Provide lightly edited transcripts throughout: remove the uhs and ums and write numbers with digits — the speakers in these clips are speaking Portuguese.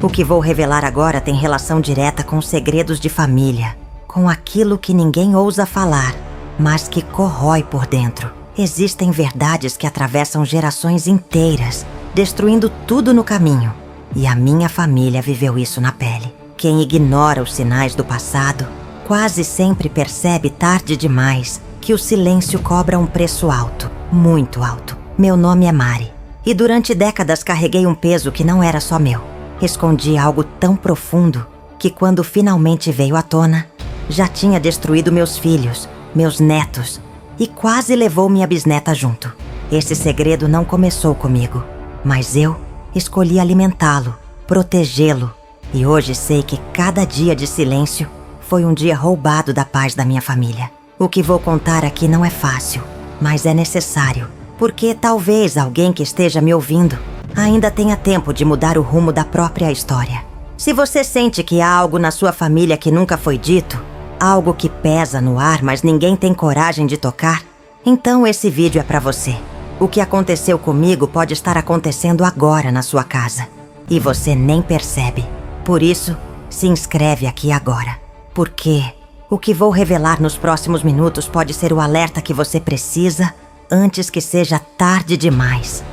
O que vou revelar agora tem relação direta com os segredos de família, com aquilo que ninguém ousa falar, mas que corrói por dentro. Existem verdades que atravessam gerações inteiras, destruindo tudo no caminho. E a minha família viveu isso na pele. Quem ignora os sinais do passado, quase sempre percebe tarde demais que o silêncio cobra um preço alto, muito alto. Meu nome é Mari, e durante décadas carreguei um peso que não era só meu. Escondi algo tão profundo que quando finalmente veio à tona, já tinha destruído meus filhos, meus netos e quase levou minha bisneta junto. Esse segredo não começou comigo, mas eu escolhi alimentá-lo, protegê-lo, e hoje sei que cada dia de silêncio foi um dia roubado da paz da minha família. O que vou contar aqui não é fácil, mas é necessário, porque talvez alguém que esteja me ouvindo ainda tenha tempo de mudar o rumo da própria história. Se você sente que há algo na sua família que nunca foi dito, algo que pesa no ar, mas ninguém tem coragem de tocar, então esse vídeo é para você. O que aconteceu comigo pode estar acontecendo agora na sua casa, e você nem percebe. Por isso, se inscreve aqui agora, porque o que vou revelar nos próximos minutos pode ser o alerta que você precisa antes que seja tarde demais.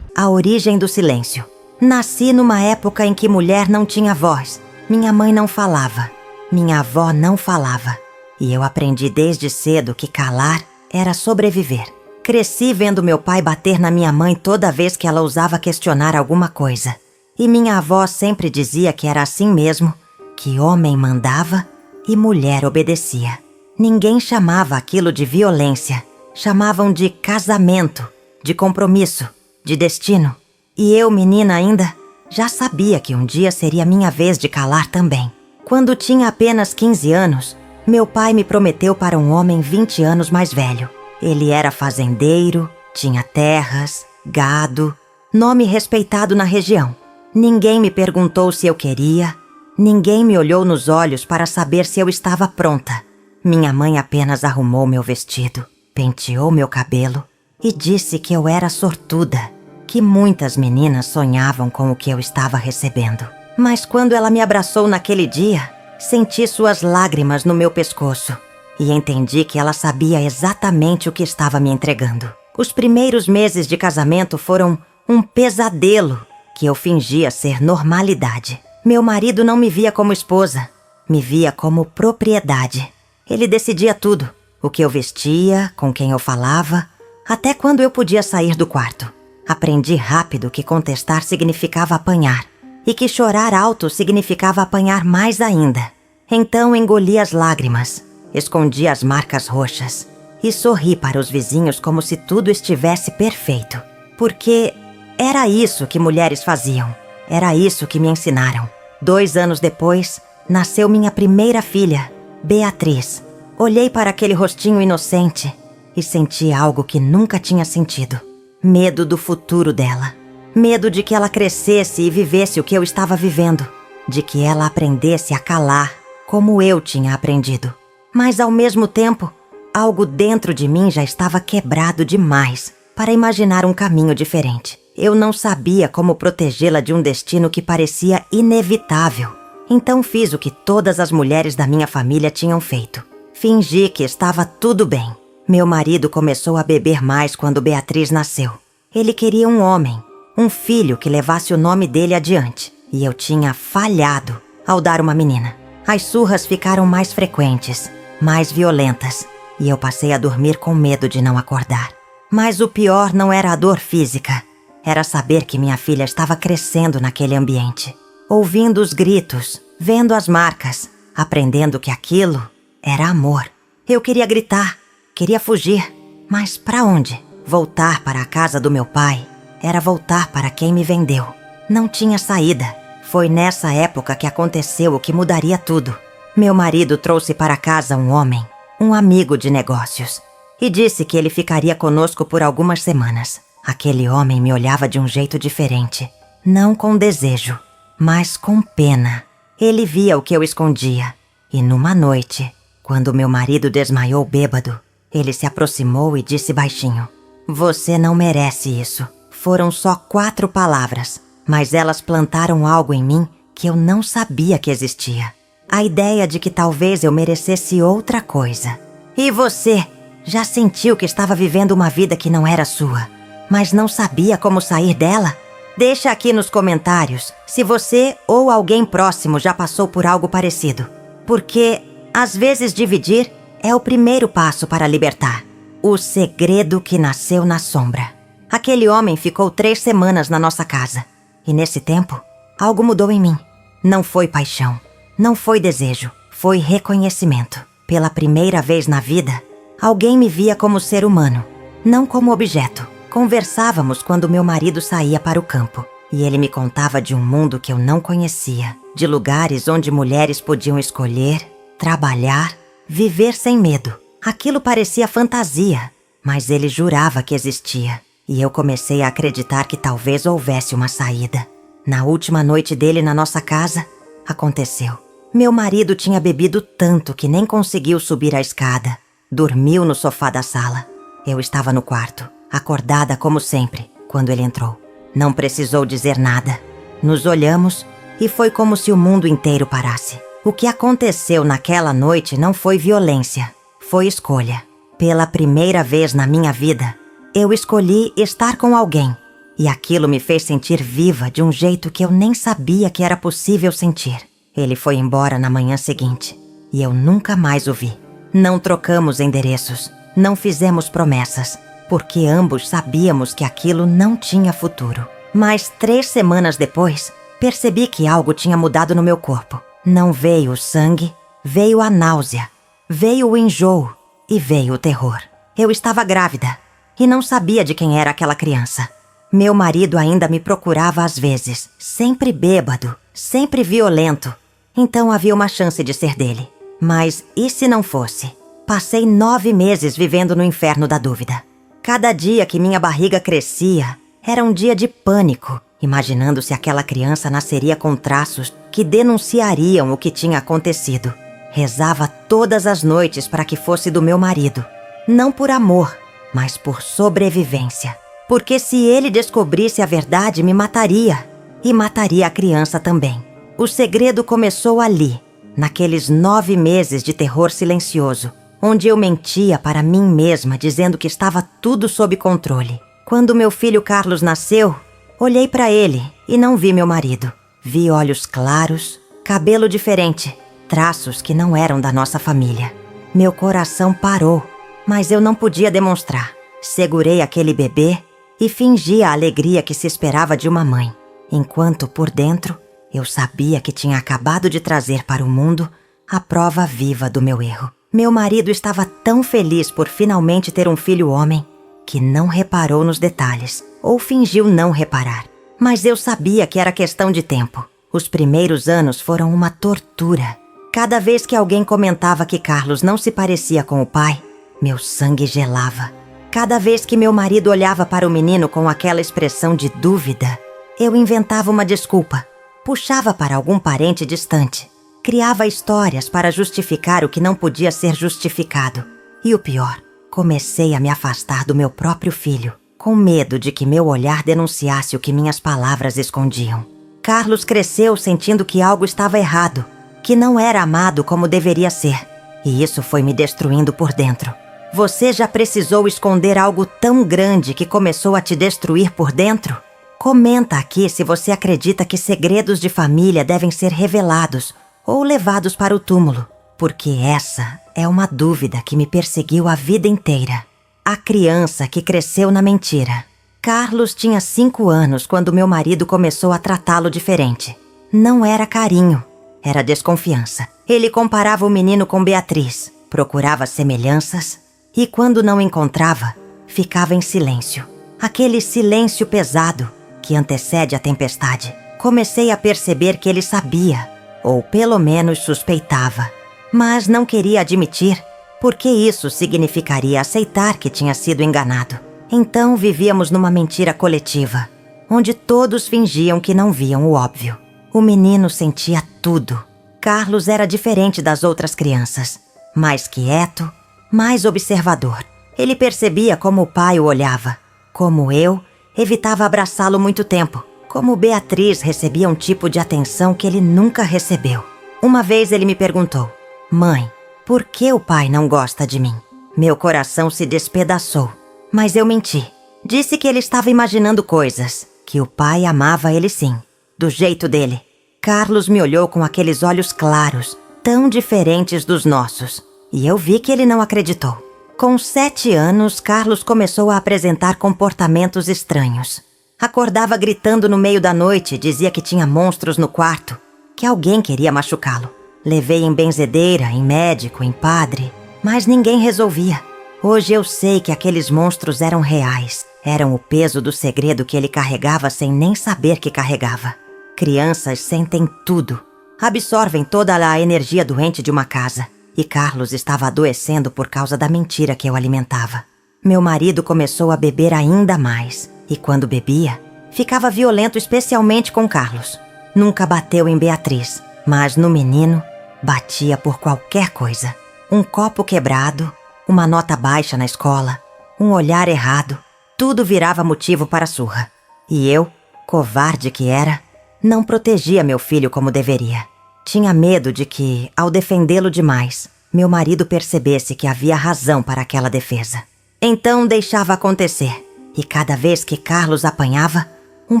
A origem do silêncio. Nasci numa época em que mulher não tinha voz. Minha mãe não falava. Minha avó não falava. E eu aprendi desde cedo que calar era sobreviver. Cresci vendo meu pai bater na minha mãe toda vez que ela ousava questionar alguma coisa. E minha avó sempre dizia que era assim mesmo, que homem mandava e mulher obedecia. Ninguém chamava aquilo de violência. Chamavam de casamento, de compromisso, de destino. E eu, menina ainda, já sabia que um dia seria minha vez de calar também. Quando tinha apenas 15 anos, meu pai me prometeu para um homem 20 anos mais velho. Ele era fazendeiro, tinha terras, gado, nome respeitado na região. Ninguém me perguntou se eu queria, ninguém me olhou nos olhos para saber se eu estava pronta. Minha mãe apenas arrumou meu vestido, penteou meu cabelo e disse que eu era sortuda, que muitas meninas sonhavam com o que eu estava recebendo. Mas quando ela me abraçou naquele dia, senti suas lágrimas no meu pescoço e entendi que ela sabia exatamente o que estava me entregando. Os primeiros meses de casamento foram um pesadelo que eu fingia ser normalidade. Meu marido não me via como esposa, me via como propriedade. Ele decidia tudo, o que eu vestia, com quem eu falava, até quando eu podia sair do quarto. Aprendi rápido que contestar significava apanhar e que chorar alto significava apanhar mais ainda. Então engoli as lágrimas, escondi as marcas roxas e sorri para os vizinhos como se tudo estivesse perfeito. Porque era isso que mulheres faziam, era isso que me ensinaram. 2 anos depois, nasceu minha primeira filha, Beatriz. Olhei para aquele rostinho inocente e senti algo que nunca tinha sentido. Medo do futuro dela. Medo de que ela crescesse e vivesse o que eu estava vivendo. De que ela aprendesse a calar, como eu tinha aprendido. Mas ao mesmo tempo, algo dentro de mim já estava quebrado demais para imaginar um caminho diferente. Eu não sabia como protegê-la de um destino que parecia inevitável. Então fiz o que todas as mulheres da minha família tinham feito. Fingi que estava tudo bem. Meu marido começou a beber mais quando Beatriz nasceu. Ele queria um homem, um filho que levasse o nome dele adiante. E eu tinha falhado ao dar uma menina. As surras ficaram mais frequentes, mais violentas. E eu passei a dormir com medo de não acordar. Mas o pior não era a dor física. Era saber que minha filha estava crescendo naquele ambiente. Ouvindo os gritos, vendo as marcas, aprendendo que aquilo era amor. Eu queria gritar, queria fugir, mas para onde? Voltar para a casa do meu pai era voltar para quem me vendeu. Não tinha saída. Foi nessa época que aconteceu o que mudaria tudo. Meu marido trouxe para casa um homem, um amigo de negócios, e disse que ele ficaria conosco por algumas semanas. Aquele homem me olhava de um jeito diferente, não com desejo, mas com pena. Ele via o que eu escondia, e numa noite, quando meu marido desmaiou bêbado, ele se aproximou e disse baixinho: "Você não merece isso." Foram só 4 palavras, mas elas plantaram algo em mim que eu não sabia que existia. A ideia de que talvez eu merecesse outra coisa. E você? Já sentiu que estava vivendo uma vida que não era sua, mas não sabia como sair dela? Deixa aqui nos comentários se você ou alguém próximo já passou por algo parecido. Porque, às vezes, dividir é o primeiro passo para libertar. O segredo que nasceu na sombra. Aquele homem ficou 3 semanas na nossa casa. E nesse tempo, algo mudou em mim. Não foi paixão, não foi desejo, foi reconhecimento. Pela primeira vez na vida, alguém me via como ser humano, não como objeto. Conversávamos quando meu marido saía para o campo. E ele me contava de um mundo que eu não conhecia. De lugares onde mulheres podiam escolher, trabalhar, viver sem medo. Aquilo parecia fantasia, mas ele jurava que existia. E eu comecei a acreditar que talvez houvesse uma saída. Na última noite dele na nossa casa, aconteceu. Meu marido tinha bebido tanto que nem conseguiu subir a escada. Dormiu no sofá da sala. Eu estava no quarto, acordada como sempre, quando ele entrou. Não precisou dizer nada. Nos olhamos e foi como se o mundo inteiro parasse. O que aconteceu naquela noite não foi violência, foi escolha. Pela primeira vez na minha vida, eu escolhi estar com alguém. E aquilo me fez sentir viva de um jeito que eu nem sabia que era possível sentir. Ele foi embora na manhã seguinte e eu nunca mais o vi. Não trocamos endereços, não fizemos promessas, porque ambos sabíamos que aquilo não tinha futuro. Mas 3 semanas depois, percebi que algo tinha mudado no meu corpo. Não veio o sangue, veio a náusea, veio o enjoo e veio o terror. Eu estava grávida e não sabia de quem era aquela criança. Meu marido ainda me procurava às vezes, sempre bêbado, sempre violento. Então havia uma chance de ser dele. Mas e se não fosse? Passei 9 meses vivendo no inferno da dúvida. Cada dia que minha barriga crescia, era um dia de pânico, imaginando se aquela criança nasceria com traços que denunciariam o que tinha acontecido. Rezava todas as noites para que fosse do meu marido. Não por amor, mas por sobrevivência. Porque se ele descobrisse a verdade, me mataria. E mataria a criança também. O segredo começou ali, naqueles 9 meses de terror silencioso, onde eu mentia para mim mesma, dizendo que estava tudo sob controle. Quando meu filho Carlos nasceu, olhei para ele e não vi meu marido. Vi olhos claros, cabelo diferente, traços que não eram da nossa família. Meu coração parou, mas eu não podia demonstrar. Segurei aquele bebê e fingi a alegria que se esperava de uma mãe, enquanto por dentro eu sabia que tinha acabado de trazer para o mundo a prova viva do meu erro. Meu marido estava tão feliz por finalmente ter um filho homem que não reparou nos detalhes, ou fingiu não reparar. Mas eu sabia que era questão de tempo. Os primeiros anos foram uma tortura. Cada vez que alguém comentava que Carlos não se parecia com o pai, meu sangue gelava. Cada vez que meu marido olhava para o menino com aquela expressão de dúvida, eu inventava uma desculpa. Puxava para algum parente distante. Criava histórias para justificar o que não podia ser justificado. E o pior, comecei a me afastar do meu próprio filho, com medo de que meu olhar denunciasse o que minhas palavras escondiam. Carlos cresceu sentindo que algo estava errado, que não era amado como deveria ser. E isso foi me destruindo por dentro. Você já precisou esconder algo tão grande que começou a te destruir por dentro? Comenta aqui se você acredita que segredos de família devem ser revelados ou levados para o túmulo, porque essa é uma dúvida que me perseguiu a vida inteira. A criança que cresceu na mentira. Carlos tinha 5 anos quando meu marido começou a tratá-lo diferente. Não era carinho, era desconfiança. Ele comparava o menino com Beatriz, procurava semelhanças e quando não encontrava, ficava em silêncio. Aquele silêncio pesado que antecede a tempestade. Comecei a perceber que ele sabia, ou pelo menos suspeitava, mas não queria admitir, porque isso significaria aceitar que tinha sido enganado. Então vivíamos numa mentira coletiva, onde todos fingiam que não viam o óbvio. O menino sentia tudo. Carlos era diferente das outras crianças, mais quieto, mais observador. Ele percebia como o pai o olhava, como eu evitava abraçá-lo muito tempo. Como Beatriz recebia um tipo de atenção que ele nunca recebeu. Uma vez ele me perguntou: Mãe, por que o pai não gosta de mim? Meu coração se despedaçou, mas eu menti. Disse que ele estava imaginando coisas, que o pai amava ele sim, do jeito dele. Carlos me olhou com aqueles olhos claros, tão diferentes dos nossos, e eu vi que ele não acreditou. Com 7 anos, Carlos começou a apresentar comportamentos estranhos. Acordava gritando no meio da noite e dizia que tinha monstros no quarto, que alguém queria machucá-lo. Levei em benzedeira, em médico, em padre, mas ninguém resolvia. Hoje eu sei que aqueles monstros eram reais. Eram o peso do segredo que ele carregava sem nem saber que carregava. Crianças sentem tudo. Absorvem toda a energia doente de uma casa. E Carlos estava adoecendo por causa da mentira que eu alimentava. Meu marido começou a beber ainda mais. E quando bebia, ficava violento especialmente com Carlos. Nunca bateu em Beatriz, mas no menino, batia por qualquer coisa. Um copo quebrado, uma nota baixa na escola, um olhar errado, tudo virava motivo para surra. E eu, covarde que era, não protegia meu filho como deveria. Tinha medo de que, ao defendê-lo demais, meu marido percebesse que havia razão para aquela defesa. Então deixava acontecer, e cada vez que Carlos apanhava, um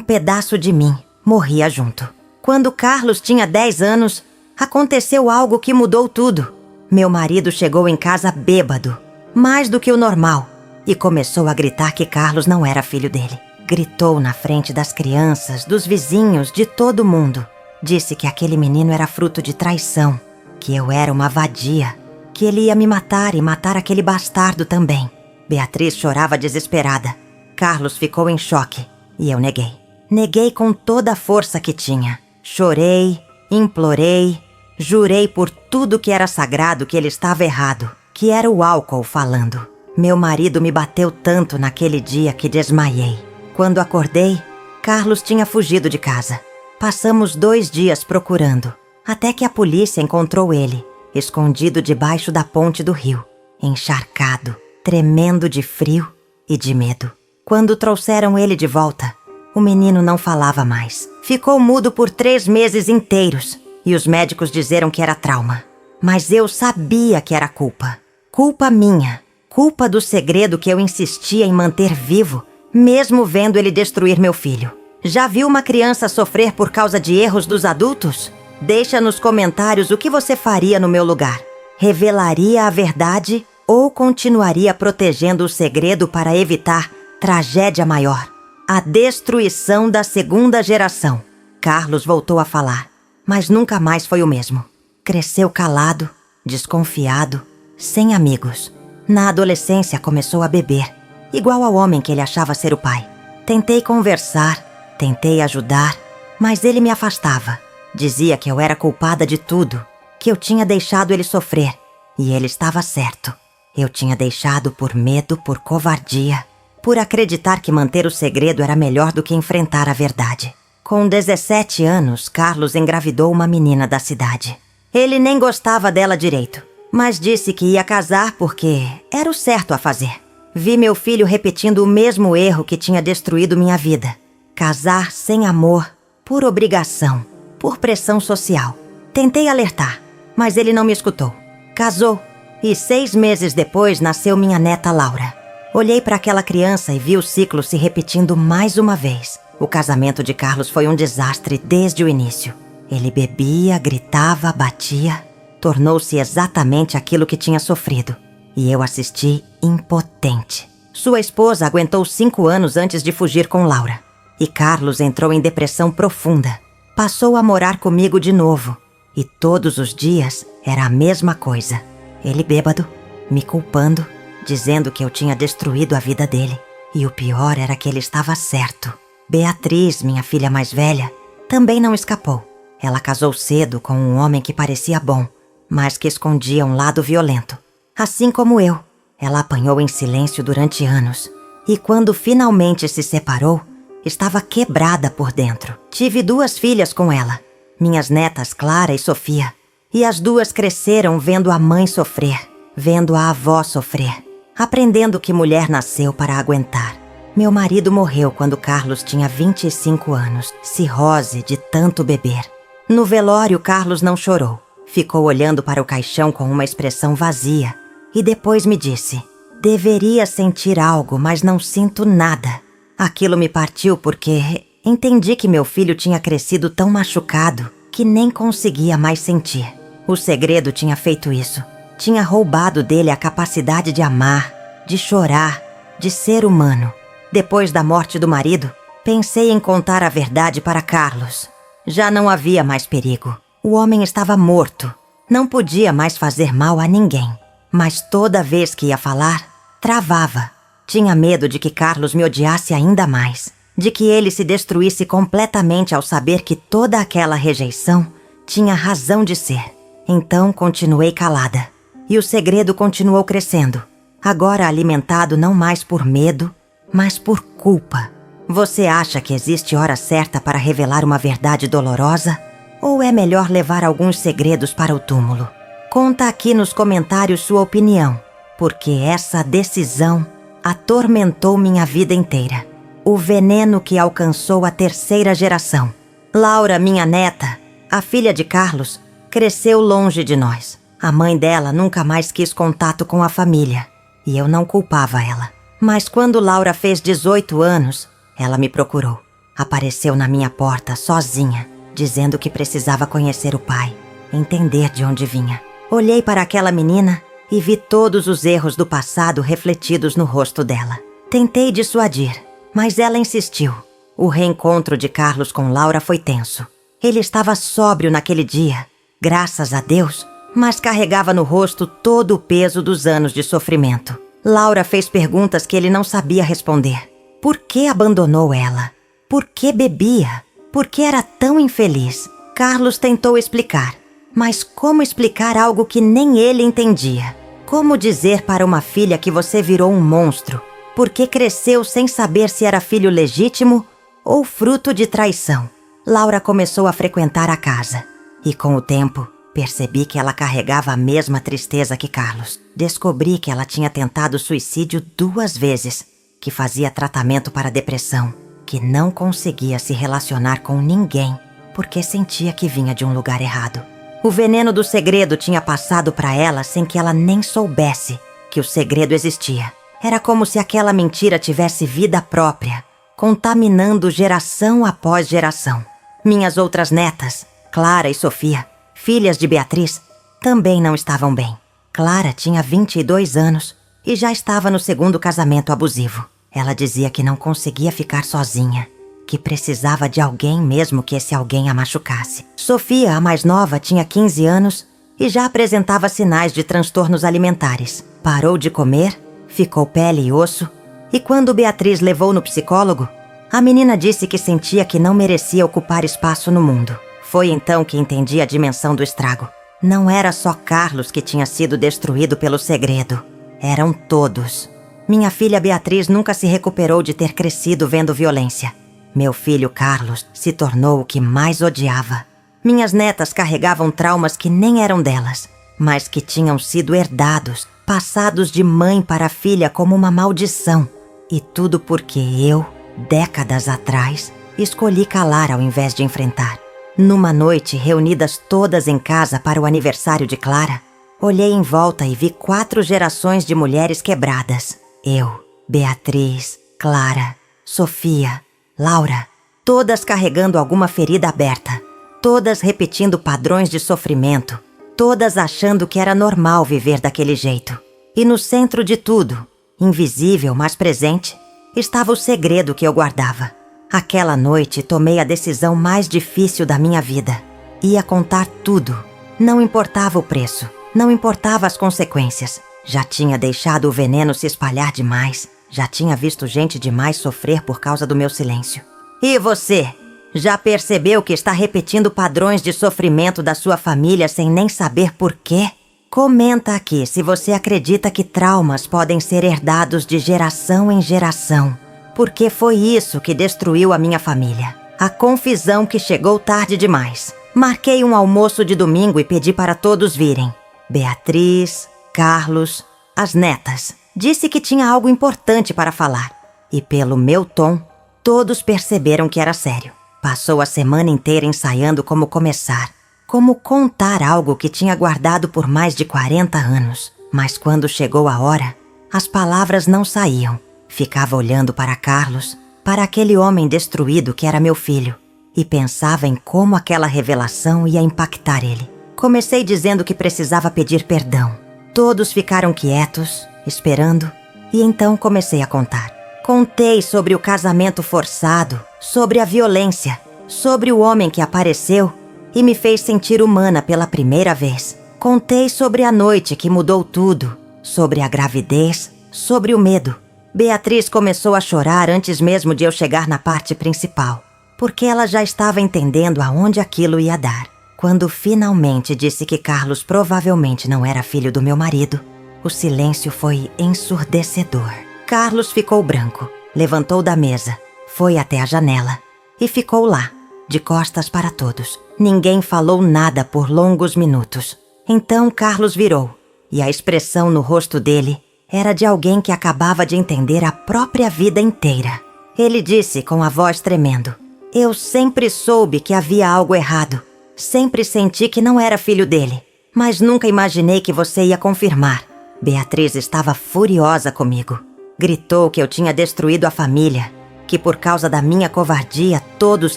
pedaço de mim morria junto. Quando Carlos tinha 10 anos, aconteceu algo que mudou tudo. Meu marido chegou em casa bêbado, mais do que o normal, e começou a gritar que Carlos não era filho dele. Gritou na frente das crianças, dos vizinhos, de todo mundo. Disse que aquele menino era fruto de traição, que eu era uma vadia, que ele ia me matar e matar aquele bastardo também. Beatriz chorava desesperada. Carlos ficou em choque e eu neguei. Neguei com toda a força que tinha. Chorei, implorei, jurei por tudo que era sagrado que ele estava errado, que era o álcool falando. Meu marido me bateu tanto naquele dia que desmaiei. Quando acordei, Carlos tinha fugido de casa. Passamos 2 dias procurando, até que a polícia encontrou ele, escondido debaixo da ponte do rio, encharcado, tremendo de frio e de medo. Quando trouxeram ele de volta, o menino não falava mais. Ficou mudo por 3 meses inteiros e os médicos disseram que era trauma. Mas eu sabia que era culpa. Culpa minha. Culpa do segredo que eu insistia em manter vivo, mesmo vendo ele destruir meu filho. Já viu uma criança sofrer por causa de erros dos adultos? Deixa nos comentários o que você faria no meu lugar. Revelaria a verdade ou continuaria protegendo o segredo para evitar tragédia maior? A destruição da 2ª geração. Carlos voltou a falar, mas nunca mais foi o mesmo. Cresceu calado, desconfiado, sem amigos. Na adolescência começou a beber, igual ao homem que ele achava ser o pai. Tentei conversar, tentei ajudar, mas ele me afastava. Dizia que eu era culpada de tudo, que eu tinha deixado ele sofrer. E ele estava certo. Eu tinha deixado por medo, por covardia, por acreditar que manter o segredo era melhor do que enfrentar a verdade. Com 17 anos, Carlos engravidou uma menina da cidade. Ele nem gostava dela direito, mas disse que ia casar porque era o certo a fazer. Vi meu filho repetindo o mesmo erro que tinha destruído minha vida. Casar sem amor, por obrigação, por pressão social. Tentei alertar, mas ele não me escutou. Casou, e 6 meses depois nasceu minha neta Laura. Olhei para aquela criança e vi o ciclo se repetindo mais uma vez. O casamento de Carlos foi um desastre desde o início. Ele bebia, gritava, batia. Tornou-se exatamente aquilo que tinha sofrido. E eu assisti impotente. Sua esposa aguentou 5 anos antes de fugir com Laura. E Carlos entrou em depressão profunda. Passou a morar comigo de novo. E todos os dias era a mesma coisa. Ele bêbado, me culpando, dizendo que eu tinha destruído a vida dele. E o pior era que ele estava certo. Beatriz, minha filha mais velha, também não escapou. Ela casou cedo com um homem que parecia bom, mas que escondia um lado violento. Assim como eu, ela apanhou em silêncio durante anos. E quando finalmente se separou, estava quebrada por dentro. Tive 2 filhas com ela, minhas netas Clara e Sofia. E as 2 cresceram vendo a mãe sofrer, vendo a avó sofrer, aprendendo que mulher nasceu para aguentar. Meu marido morreu quando Carlos tinha 25 anos, cirrose de tanto beber. No velório, Carlos não chorou. Ficou olhando para o caixão com uma expressão vazia e depois me disse: deveria sentir algo, mas não sinto nada. Aquilo me partiu porque entendi que meu filho tinha crescido tão machucado que nem conseguia mais sentir. O segredo tinha feito isso. Tinha roubado dele a capacidade de amar, de chorar, de ser humano. Depois da morte do marido, pensei em contar a verdade para Carlos. Já não havia mais perigo. O homem estava morto. Não podia mais fazer mal a ninguém. Mas toda vez que ia falar, travava. Tinha medo de que Carlos me odiasse ainda mais. De que ele se destruísse completamente ao saber que toda aquela rejeição tinha razão de ser. Então continuei calada. E o segredo continuou crescendo. Agora alimentado não mais por medo, mas por culpa. Você acha que existe hora certa para revelar uma verdade dolorosa? Ou é melhor levar alguns segredos para o túmulo? Conta aqui nos comentários sua opinião, porque essa decisão atormentou minha vida inteira. O veneno que alcançou a 3ª geração. Laura, minha neta, a filha de Carlos, cresceu longe de nós. A mãe dela nunca mais quis contato com a família, e eu não culpava ela. Mas quando Laura fez 18 anos, ela me procurou. Apareceu na minha porta sozinha, dizendo que precisava conhecer o pai, entender de onde vinha. Olhei para aquela menina e vi todos os erros do passado refletidos no rosto dela. Tentei dissuadir, mas ela insistiu. O reencontro de Carlos com Laura foi tenso. Ele estava sóbrio naquele dia, graças a Deus, mas carregava no rosto todo o peso dos anos de sofrimento. Laura fez perguntas que ele não sabia responder. Por que abandonou ela? Por que bebia? Por que era tão infeliz? Carlos tentou explicar. Mas como explicar algo que nem ele entendia? Como dizer para uma filha que você virou um monstro? Porque cresceu sem saber se era filho legítimo ou fruto de traição? Laura começou a frequentar a casa. E com o tempo, percebi que ela carregava a mesma tristeza que Carlos. Descobri que ela tinha tentado suicídio 2 vezes, que fazia tratamento para depressão, que não conseguia se relacionar com ninguém porque sentia que vinha de um lugar errado. O veneno do segredo tinha passado para ela sem que ela nem soubesse que o segredo existia. Era como se aquela mentira tivesse vida própria, contaminando geração após geração. Minhas outras netas, Clara e Sofia, filhas de Beatriz, também não estavam bem. Clara tinha 22 anos e já estava no 2º casamento abusivo. Ela dizia que não conseguia ficar sozinha, que precisava de alguém mesmo que esse alguém a machucasse. Sofia, a mais nova, tinha 15 anos e já apresentava sinais de transtornos alimentares. Parou de comer, ficou pele e osso, e quando Beatriz levou no psicólogo, a menina disse que sentia que não merecia ocupar espaço no mundo. Foi então que entendi a dimensão do estrago. Não era só Carlos que tinha sido destruído pelo segredo. Eram todos. Minha filha Beatriz nunca se recuperou de ter crescido vendo violência. Meu filho Carlos se tornou o que mais odiava. Minhas netas carregavam traumas que nem eram delas, mas que tinham sido herdados, passados de mãe para filha como uma maldição. E tudo porque eu, décadas atrás, escolhi calar ao invés de enfrentar. Numa noite, reunidas todas em casa para o aniversário de Clara, olhei em volta e vi 4 gerações de mulheres quebradas. Eu, Beatriz, Clara, Sofia, Laura, todas carregando alguma ferida aberta, todas repetindo padrões de sofrimento, todas achando que era normal viver daquele jeito. E no centro de tudo, invisível mas presente, estava o segredo que eu guardava. Aquela noite tomei a decisão mais difícil da minha vida. Ia contar tudo. Não importava o preço, não importava as consequências. Já tinha deixado o veneno se espalhar demais. Já tinha visto gente demais sofrer por causa do meu silêncio. E você? Já percebeu que está repetindo padrões de sofrimento da sua família sem nem saber por quê? Comenta aqui se você acredita que traumas podem ser herdados de geração em geração. Porque foi isso que destruiu a minha família. A confusão que chegou tarde demais. Marquei um almoço de domingo e pedi para todos virem. Beatriz, Carlos, as netas. Disse que tinha algo importante para falar. E pelo meu tom, todos perceberam que era sério. Passou a semana inteira ensaiando como começar, como contar algo que tinha guardado por mais de 40 anos. Mas quando chegou a hora, as palavras não saíam. Ficava olhando para Carlos, para aquele homem destruído que era meu filho, e pensava em como aquela revelação ia impactar ele. Comecei dizendo que precisava pedir perdão. Todos ficaram quietos, esperando, e então comecei a contar. Contei sobre o casamento forçado, sobre a violência, sobre o homem que apareceu e me fez sentir humana pela primeira vez. Contei sobre a noite que mudou tudo, sobre a gravidez, sobre o medo. Beatriz começou a chorar antes mesmo de eu chegar na parte principal, porque ela já estava entendendo aonde aquilo ia dar. Quando finalmente disse que Carlos provavelmente não era filho do meu marido, o silêncio foi ensurdecedor. Carlos ficou branco, levantou da mesa, foi até a janela e ficou lá, de costas para todos. Ninguém falou nada por longos minutos. Então Carlos virou, e a expressão no rosto dele era de alguém que acabava de entender a própria vida inteira. Ele disse com a voz tremendo: "Eu sempre soube que havia algo errado. Sempre senti que não era filho dele, mas nunca imaginei que você ia confirmar." Beatriz estava furiosa comigo. Gritou que eu tinha destruído a família, que por causa da minha covardia todos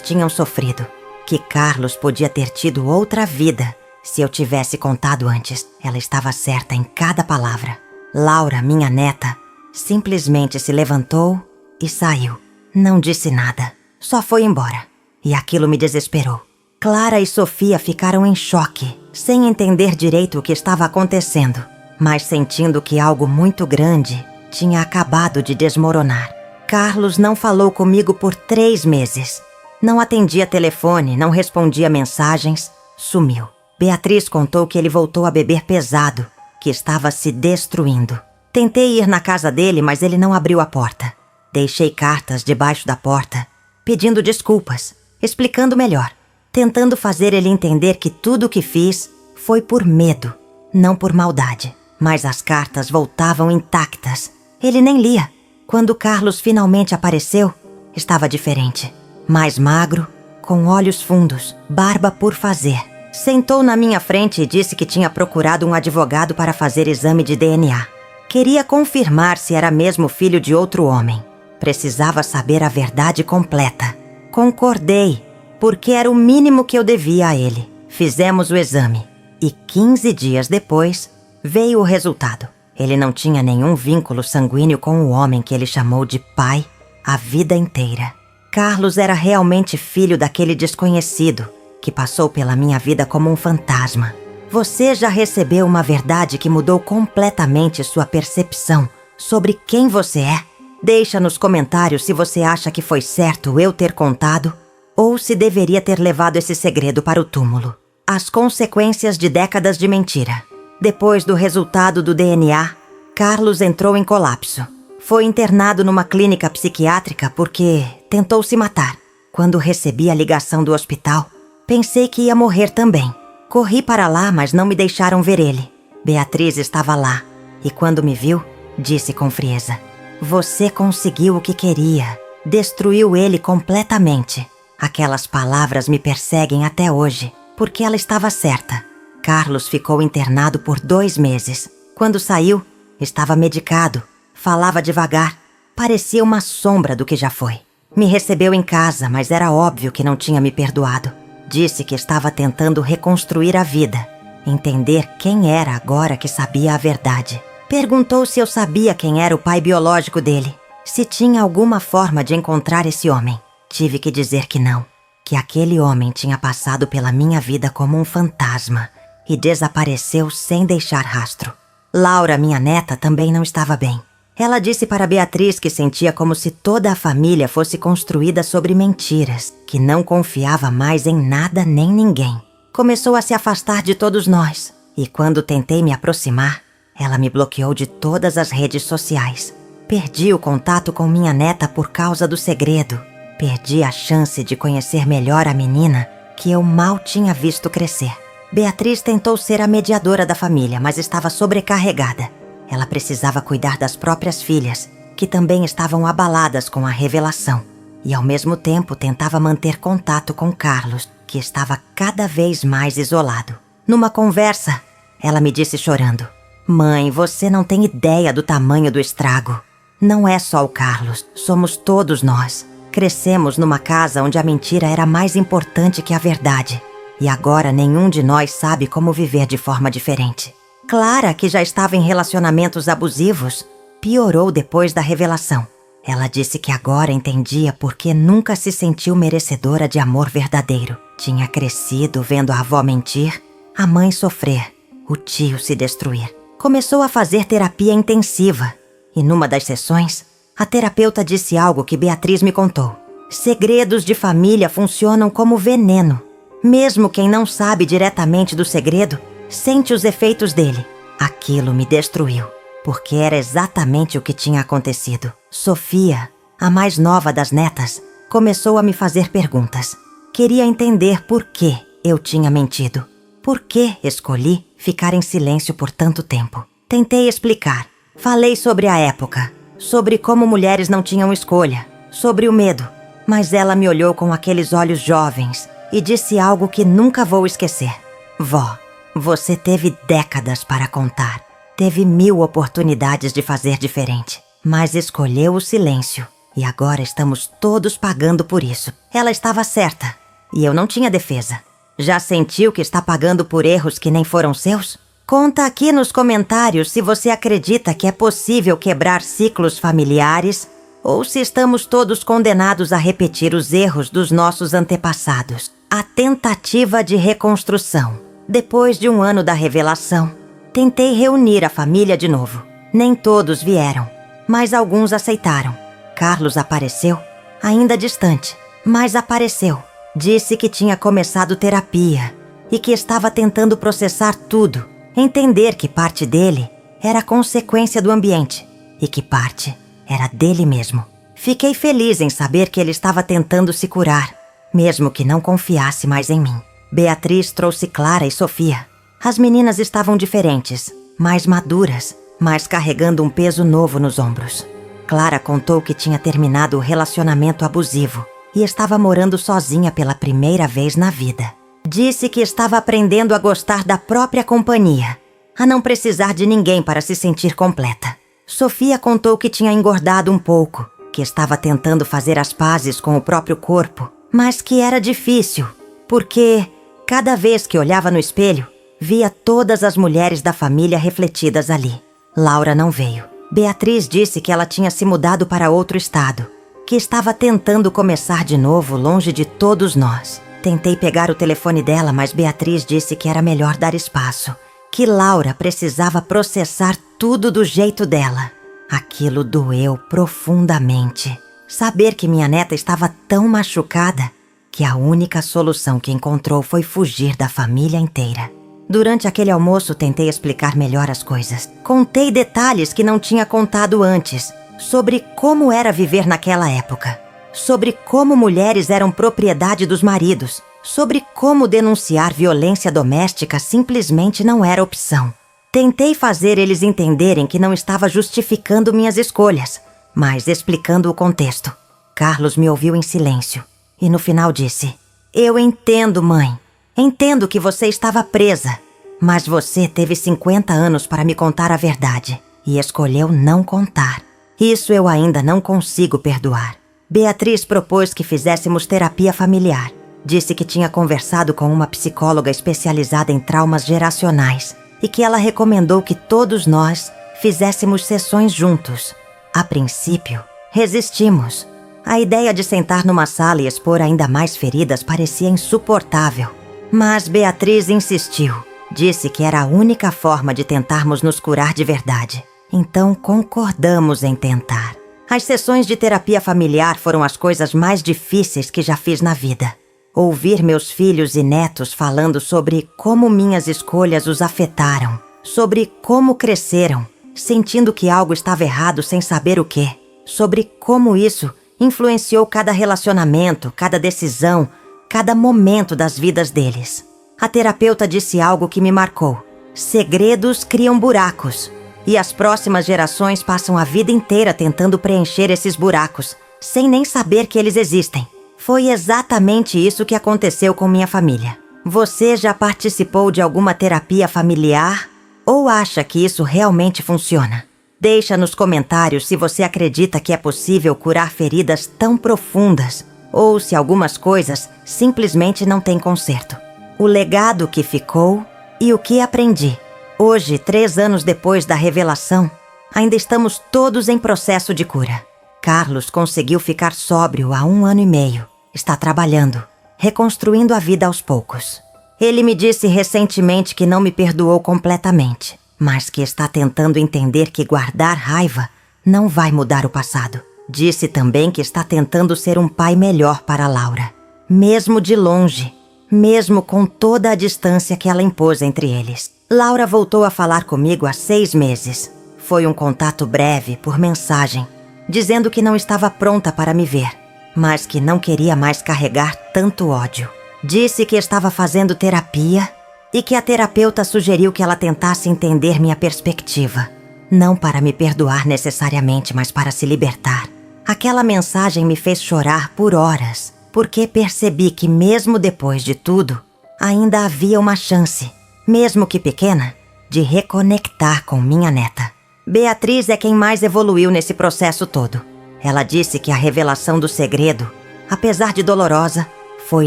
tinham sofrido, que Carlos podia ter tido outra vida se eu tivesse contado antes. Ela estava certa em cada palavra. Laura, minha neta, simplesmente se levantou e saiu. Não disse nada, só foi embora. E aquilo me desesperou. Clara e Sofia ficaram em choque, sem entender direito o que estava acontecendo, mas sentindo que algo muito grande tinha acabado de desmoronar. Carlos não falou comigo por 3 meses. Não atendia telefone, não respondia mensagens, sumiu. Beatriz contou que ele voltou a beber pesado, que estava se destruindo. Tentei ir na casa dele, mas ele não abriu a porta. Deixei cartas debaixo da porta, pedindo desculpas, explicando melhor, tentando fazer ele entender que tudo o que fiz foi por medo, não por maldade. Mas as cartas voltavam intactas. Ele nem lia. Quando Carlos finalmente apareceu, estava diferente. Mais magro, com olhos fundos, barba por fazer. Sentou na minha frente e disse que tinha procurado um advogado para fazer exame de DNA. Queria confirmar se era mesmo filho de outro homem. Precisava saber a verdade completa. Concordei, porque era o mínimo que eu devia a ele. Fizemos o exame e 15 dias depois veio o resultado. Ele não tinha nenhum vínculo sanguíneo com o homem que ele chamou de pai a vida inteira. Carlos era realmente filho daquele desconhecido que passou pela minha vida como um fantasma. Você já recebeu uma verdade que mudou completamente sua percepção sobre quem você é? Deixa nos comentários se você acha que foi certo eu ter contado ou se deveria ter levado esse segredo para o túmulo. As consequências de décadas de mentira. Depois do resultado do DNA, Carlos entrou em colapso. Foi internado numa clínica psiquiátrica porque tentou se matar. Quando recebi a ligação do hospital, pensei que ia morrer também. Corri para lá, mas não me deixaram ver ele. Beatriz estava lá e quando me viu, disse com frieza: "Você conseguiu o que queria. Destruiu ele completamente." Aquelas palavras me perseguem até hoje, porque ela estava certa. Carlos ficou internado por 2 meses. Quando saiu, estava medicado, falava devagar, parecia uma sombra do que já foi. Me recebeu em casa, mas era óbvio que não tinha me perdoado. Disse que estava tentando reconstruir a vida, entender quem era agora que sabia a verdade. Perguntou se eu sabia quem era o pai biológico dele, se tinha alguma forma de encontrar esse homem. Tive que dizer que não, que aquele homem tinha passado pela minha vida como um fantasma e desapareceu sem deixar rastro. Laura, minha neta, também não estava bem. Ela disse para Beatriz que sentia como se toda a família fosse construída sobre mentiras, que não confiava mais em nada nem ninguém. Começou a se afastar de todos nós, e quando tentei me aproximar, ela me bloqueou de todas as redes sociais. Perdi o contato com minha neta por causa do segredo. Perdi a chance de conhecer melhor a menina que eu mal tinha visto crescer. Beatriz tentou ser a mediadora da família, mas estava sobrecarregada. Ela precisava cuidar das próprias filhas que também estavam abaladas com a revelação, e ao mesmo tempo tentava manter contato com Carlos, que estava cada vez mais isolado. Numa conversa, ela me disse chorando: "Mãe, você não tem ideia do tamanho do estrago. Não é só o Carlos, somos todos nós. Crescemos numa casa onde a mentira era mais importante que a verdade. E agora nenhum de nós sabe como viver de forma diferente." Clara, que já estava em relacionamentos abusivos, piorou depois da revelação. Ela disse que agora entendia por que nunca se sentiu merecedora de amor verdadeiro. Tinha crescido vendo a avó mentir, a mãe sofrer, o tio se destruir. Começou a fazer terapia intensiva. E numa das sessões, a terapeuta disse algo que Beatriz me contou: segredos de família funcionam como veneno. Mesmo quem não sabe diretamente do segredo, sente os efeitos dele. Aquilo me destruiu, porque era exatamente o que tinha acontecido. Sofia, a mais nova das netas, começou a me fazer perguntas. Queria entender por que eu tinha mentido. Por que escolhi ficar em silêncio por tanto tempo. Tentei explicar. Falei sobre a época, sobre como mulheres não tinham escolha, sobre o medo. Mas ela me olhou com aqueles olhos jovens e disse algo que nunca vou esquecer. Vó, você teve décadas para contar. Teve 1000 oportunidades de fazer diferente, mas escolheu o silêncio. E agora estamos todos pagando por isso. Ela estava certa, e eu não tinha defesa. Já sentiu que está pagando por erros que nem foram seus? Conta aqui nos comentários se você acredita que é possível quebrar ciclos familiares ou se estamos todos condenados a repetir os erros dos nossos antepassados. A tentativa de reconstrução. Depois de 1 ano da revelação, tentei reunir a família de novo. Nem todos vieram, mas alguns aceitaram. Carlos apareceu, ainda distante, mas apareceu. Disse que tinha começado terapia e que estava tentando processar tudo. Entender que parte dele era consequência do ambiente e que parte era dele mesmo. Fiquei feliz em saber que ele estava tentando se curar, mesmo que não confiasse mais em mim. Beatriz trouxe Clara e Sofia. As meninas estavam diferentes, mais maduras, mas carregando um peso novo nos ombros. Clara contou que tinha terminado o relacionamento abusivo e estava morando sozinha pela primeira vez na vida. Disse que estava aprendendo a gostar da própria companhia, a não precisar de ninguém para se sentir completa. Sofia contou que tinha engordado um pouco, que estava tentando fazer as pazes com o próprio corpo, mas que era difícil, porque cada vez que olhava no espelho, via todas as mulheres da família refletidas ali. Laura não veio. Beatriz disse que ela tinha se mudado para outro estado, que estava tentando começar de novo longe de todos nós. Tentei pegar o telefone dela, mas Beatriz disse que era melhor dar espaço, que Laura precisava processar tudo do jeito dela. Aquilo doeu profundamente. Saber que minha neta estava tão machucada que a única solução que encontrou foi fugir da família inteira. Durante aquele almoço, tentei explicar melhor as coisas. Contei detalhes que não tinha contado antes, sobre como era viver naquela época. Sobre como mulheres eram propriedade dos maridos, sobre como denunciar violência doméstica simplesmente não era opção. Tentei fazer eles entenderem que não estava justificando minhas escolhas, mas explicando o contexto. Carlos me ouviu em silêncio e no final disse: "Eu entendo, mãe. Entendo que você estava presa, mas você teve 50 anos para me contar a verdade e escolheu não contar. Isso eu ainda não consigo perdoar." Beatriz propôs que fizéssemos terapia familiar. Disse que tinha conversado com uma psicóloga especializada em traumas geracionais e que ela recomendou que todos nós fizéssemos sessões juntos. A princípio, resistimos. A ideia de sentar numa sala e expor ainda mais feridas parecia insuportável. Mas Beatriz insistiu. Disse que era a única forma de tentarmos nos curar de verdade. Então concordamos em tentar. As sessões de terapia familiar foram as coisas mais difíceis que já fiz na vida. Ouvir meus filhos e netos falando sobre como minhas escolhas os afetaram, sobre como cresceram, sentindo que algo estava errado sem saber o quê, sobre como isso influenciou cada relacionamento, cada decisão, cada momento das vidas deles. A terapeuta disse algo que me marcou: segredos criam buracos. E as próximas gerações passam a vida inteira tentando preencher esses buracos, sem nem saber que eles existem. Foi exatamente isso que aconteceu com minha família. Você já participou de alguma terapia familiar ou acha que isso realmente funciona? Deixa nos comentários se você acredita que é possível curar feridas tão profundas ou se algumas coisas simplesmente não têm conserto. O legado que ficou e o que aprendi. Hoje, 3 anos depois da revelação, ainda estamos todos em processo de cura. Carlos conseguiu ficar sóbrio há 1 ano e meio. Está trabalhando, reconstruindo a vida aos poucos. Ele me disse recentemente que não me perdoou completamente, mas que está tentando entender que guardar raiva não vai mudar o passado. Disse também que está tentando ser um pai melhor para Laura, mesmo de longe, mesmo com toda a distância que ela impôs entre eles. Laura voltou a falar comigo há 6 meses. Foi um contato breve, por mensagem, dizendo que não estava pronta para me ver, mas que não queria mais carregar tanto ódio. Disse que estava fazendo terapia e que a terapeuta sugeriu que ela tentasse entender minha perspectiva. Não para me perdoar necessariamente, mas para se libertar. Aquela mensagem me fez chorar por horas, porque percebi que mesmo depois de tudo, ainda havia uma chance, mesmo que pequena, de reconectar com minha neta. Beatriz é quem mais evoluiu nesse processo todo. Ela disse que a revelação do segredo, apesar de dolorosa, foi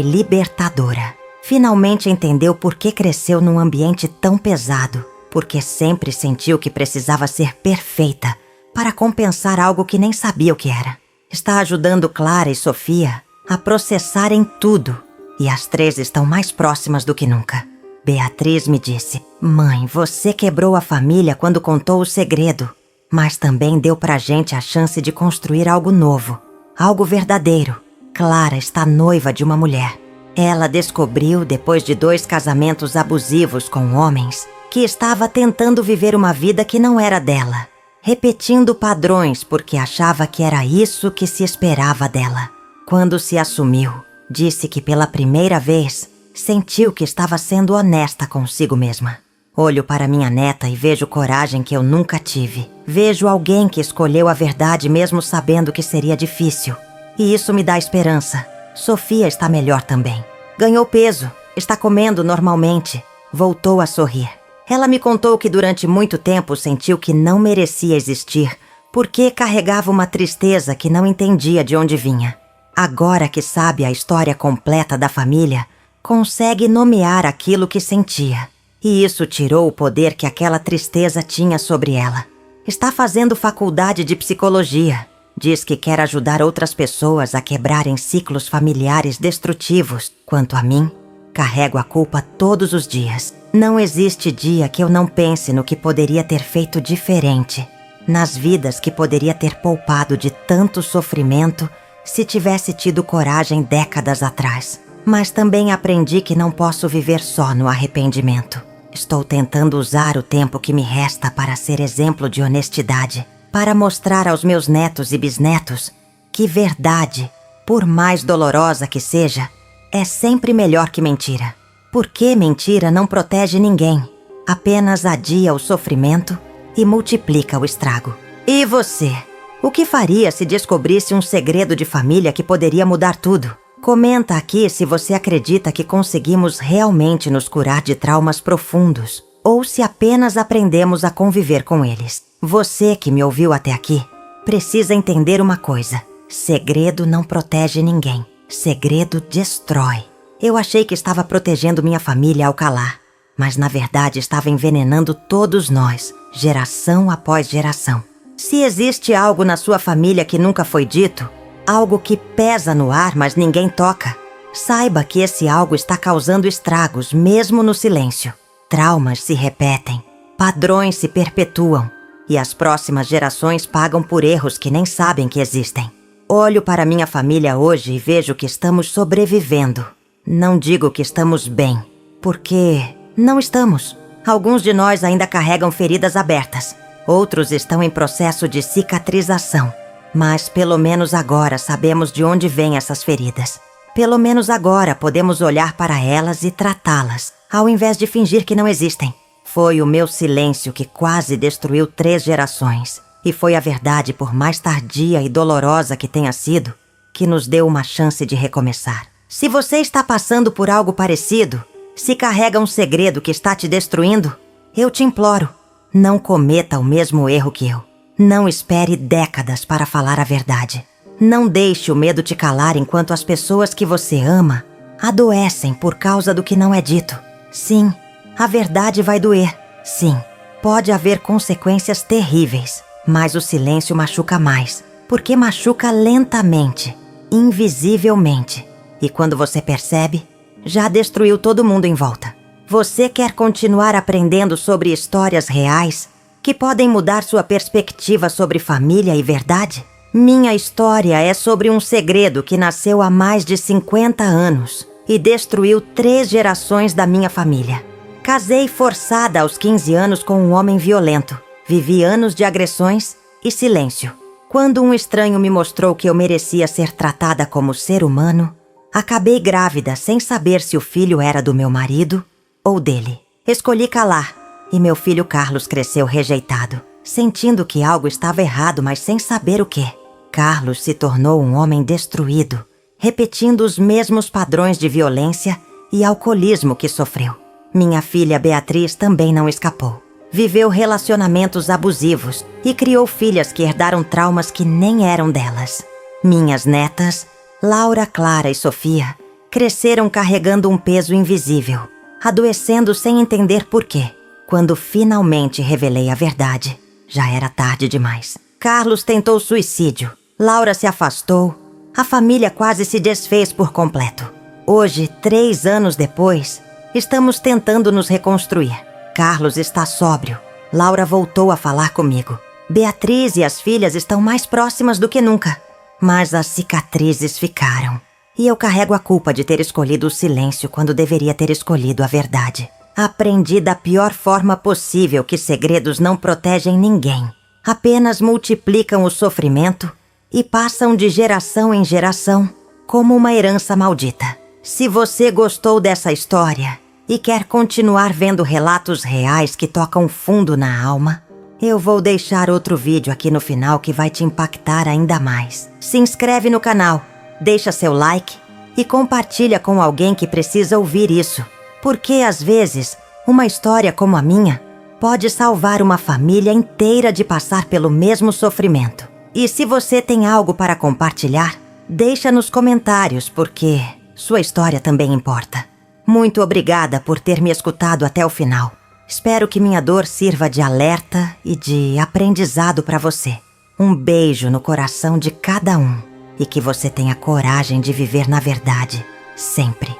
libertadora. Finalmente entendeu por que cresceu num ambiente tão pesado, porque sempre sentiu que precisava ser perfeita para compensar algo que nem sabia o que era. Está ajudando Clara e Sofia a processarem tudo, e as 3 estão mais próximas do que nunca. Beatriz me disse: "Mãe, você quebrou a família quando contou o segredo, mas também deu pra gente a chance de construir algo novo, algo verdadeiro. Clara está noiva de uma mulher. Ela descobriu, depois de 2 casamentos abusivos com homens, que estava tentando viver uma vida que não era dela, repetindo padrões porque achava que era isso que se esperava dela. Quando se assumiu, disse que pela primeira vez sentiu que estava sendo honesta consigo mesma. Olho para minha neta e vejo coragem que eu nunca tive. Vejo alguém que escolheu a verdade mesmo sabendo que seria difícil. E isso me dá esperança. Sofia está melhor também. Ganhou peso, está comendo normalmente, voltou a sorrir. Ela me contou que durante muito tempo sentiu que não merecia existir, porque carregava uma tristeza que não entendia de onde vinha. Agora que sabe a história completa da família, consegue nomear aquilo que sentia. E isso tirou o poder que aquela tristeza tinha sobre ela. Está fazendo faculdade de psicologia. Diz que quer ajudar outras pessoas a quebrarem ciclos familiares destrutivos. Quanto a mim, carrego a culpa todos os dias. Não existe dia que eu não pense no que poderia ter feito diferente, nas vidas que poderia ter poupado de tanto sofrimento se tivesse tido coragem décadas atrás. Mas também aprendi que não posso viver só no arrependimento. Estou tentando usar o tempo que me resta para ser exemplo de honestidade, para mostrar aos meus netos e bisnetos que verdade, por mais dolorosa que seja, é sempre melhor que mentira. Porque mentira não protege ninguém, apenas adia o sofrimento e multiplica o estrago. E você? O que faria se descobrisse um segredo de família que poderia mudar tudo? Comenta aqui se você acredita que conseguimos realmente nos curar de traumas profundos ou se apenas aprendemos a conviver com eles. Você que me ouviu até aqui precisa entender uma coisa: segredo não protege ninguém, segredo destrói. Eu achei que estava protegendo minha família ao calar, mas na verdade estava envenenando todos nós, geração após geração. Se existe algo na sua família que nunca foi dito, algo que pesa no ar, mas ninguém toca, saiba que esse algo está causando estragos, mesmo no silêncio. Traumas se repetem, padrões se perpetuam, e as próximas gerações pagam por erros que nem sabem que existem. Olho para minha família hoje e vejo que estamos sobrevivendo. Não digo que estamos bem, porque não estamos. Alguns de nós ainda carregam feridas abertas. Outros estão em processo de cicatrização. Mas pelo menos agora sabemos de onde vêm essas feridas. Pelo menos agora podemos olhar para elas e tratá-las, ao invés de fingir que não existem. foi o meu silêncio que quase destruiu 3 gerações. E foi a verdade, por mais tardia e dolorosa que tenha sido, que nos deu uma chance de recomeçar. Se você está passando por algo parecido, se carrega um segredo que está te destruindo, eu te imploro, não cometa o mesmo erro que eu. Não espere décadas para falar a verdade. Não deixe o medo te calar enquanto as pessoas que você ama adoecem por causa do que não é dito. Sim, a verdade vai doer. Sim, pode haver consequências terríveis, mas o silêncio machuca mais, porque machuca lentamente, invisivelmente. E quando você percebe, já destruiu todo mundo em volta. Você quer continuar aprendendo sobre histórias reais que podem mudar sua perspectiva sobre família e verdade? Minha história é sobre um segredo que nasceu há mais de 50 anos e destruiu 3 gerações da minha família. Casei forçada aos 15 anos com um homem violento. Vivi anos de agressões e silêncio. Quando um estranho me mostrou que eu merecia ser tratada como ser humano, acabei grávida sem saber se o filho era do meu marido ou dele. Escolhi calar e meu filho Carlos cresceu rejeitado, sentindo que algo estava errado, mas sem saber o quê. Carlos se tornou um homem destruído, repetindo os mesmos padrões de violência e alcoolismo que sofreu. Minha filha Beatriz também não escapou. Viveu relacionamentos abusivos e criou filhas que herdaram traumas que nem eram delas. Minhas netas, Laura, Clara e Sofia, cresceram carregando um peso invisível, adoecendo sem entender por quê. Quando finalmente revelei a verdade, já era tarde demais. Carlos tentou suicídio, Laura se afastou, a família quase se desfez por completo. Hoje, 3 anos depois, estamos tentando nos reconstruir. Carlos está sóbrio, Laura voltou a falar comigo. Beatriz e as filhas estão mais próximas do que nunca. Mas as cicatrizes ficaram. E eu carrego a culpa de ter escolhido o silêncio quando deveria ter escolhido a verdade. Aprendi da pior forma possível que segredos não protegem ninguém. Apenas multiplicam o sofrimento e passam de geração em geração como uma herança maldita. Se você gostou dessa história e quer continuar vendo relatos reais que tocam fundo na alma, eu vou deixar outro vídeo aqui no final que vai te impactar ainda mais. Se inscreve no canal, deixa seu like e compartilha com alguém que precisa ouvir isso. Porque, às vezes, uma história como a minha pode salvar uma família inteira de passar pelo mesmo sofrimento. E se você tem algo para compartilhar, deixa nos comentários, porque sua história também importa. Muito obrigada por ter me escutado até o final. Espero que minha dor sirva de alerta e de aprendizado para você. Um beijo no coração de cada um e que você tenha coragem de viver na verdade, sempre.